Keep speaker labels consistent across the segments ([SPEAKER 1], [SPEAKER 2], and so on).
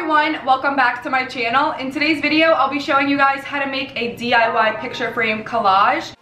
[SPEAKER 1] everyone, welcome back to my channel. In today's video, I'll be showing you guys how to make a DIY picture frame collage.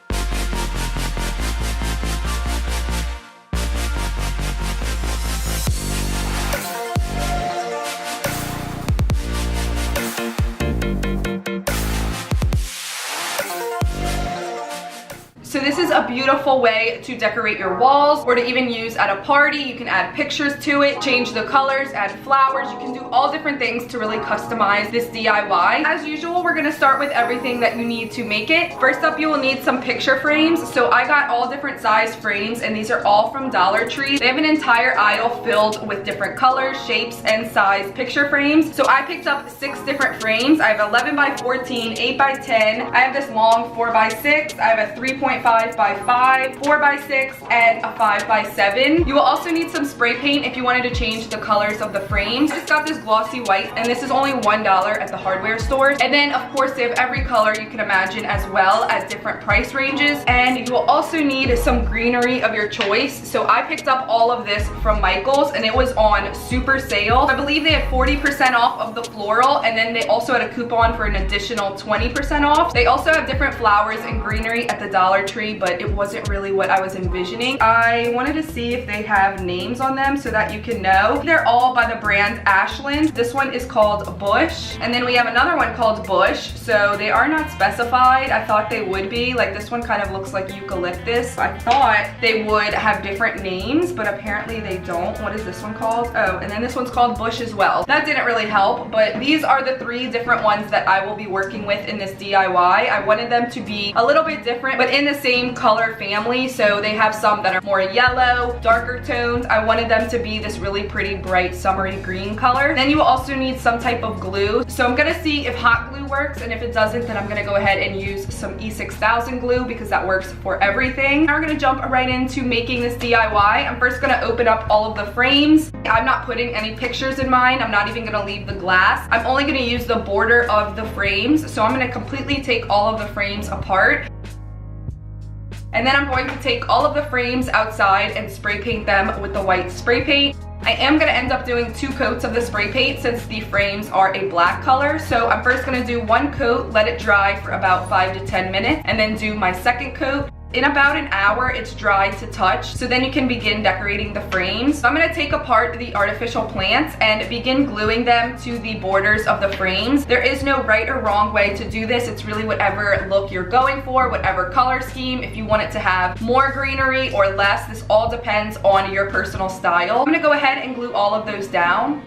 [SPEAKER 1] So this is a beautiful way to decorate your walls or to even use at a party. You can add pictures to it, change the colors, add flowers. You can do all different things to really customize this DIY. As usual, we're gonna start with everything that you need to make it. First up, you will need some picture frames. So I got all different size frames and these are all from Dollar Tree. They have an entire aisle filled with different colors, shapes, and size picture frames. So I picked up 6 different frames. I have 11 by 14, 8 by 10. I have this long 4 by 6. I have a 3.5 by 5, 4 by 6, and a 5 by 7. You will also need some spray paint if you wanted to change the colors of the frames. I just got this glossy white, and this is only $1 at the hardware store. And then, of course, they have every color you can imagine as well as different price ranges. And you will also need some greenery of your choice. So I picked up all of this from Michael's, and it was on super sale. I believe they had 40% off of the floral, and then they also had a coupon for an additional 20% off. They also have different flowers and greenery at the Dollar Tree, but it wasn't really what I was envisioning. I wanted to see if they have names on them so that you can know. They're all by the brand Ashland. This one is called Bush, and then we have another one called Bush. So they are not specified. I thought they would be. Like, this one kind of looks like eucalyptus. I thought they would have different names, but apparently they don't. What is this one called? Oh, and then this one's called Bush as well. That didn't really help, but these are the 3 different ones that I will be working with in this DIY. I wanted them to be a little bit different, but in the same color family. So they have some that are more yellow, darker tones. I wanted them to be this really pretty bright summery green color. Then you will also need some type of glue. So I'm gonna see if hot glue works, and if it doesn't, then I'm gonna go ahead and use some E6000 glue because that works for everything. Now we're gonna jump right into making this DIY. I'm first gonna open up all of the frames. I'm not putting any pictures in mine. I'm not even gonna leave the glass. I'm only gonna use the border of the frames. So I'm gonna completely take all of the frames apart. And then I'm going to take all of the frames outside and spray paint them with the white spray paint. I am going to end up doing 2 coats of the spray paint since the frames are a black color. So I'm first going to do 1 coat, let it dry for about 5 to 10 minutes, and then do my second coat. In about an hour, it's dry to touch, so then you can begin decorating the frames. So I'm going to take apart the artificial plants and begin gluing them to the borders of the frames. There is no right or wrong way to do this. It's really whatever look you're going for, whatever color scheme. If you want it to have more greenery or less, this all depends on your personal style. I'm going to go ahead and glue all of those down.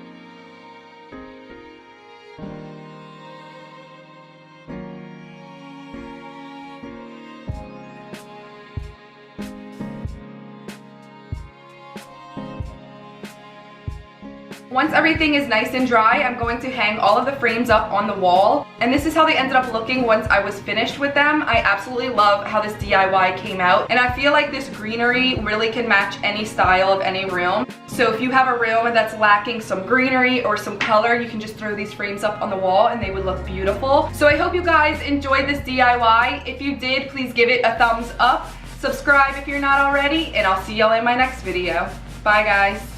[SPEAKER 1] Once everything is nice and dry, I'm going to hang all of the frames up on the wall. And this is how they ended up looking once I was finished with them. I absolutely love how this DIY came out. And I feel like this greenery really can match any style of any room. So if you have a room that's lacking some greenery or some color, you can just throw these frames up on the wall and they would look beautiful. So I hope you guys enjoyed this DIY. If you did, please give it a thumbs up. Subscribe if you're not already, and I'll see y'all in my next video. Bye guys.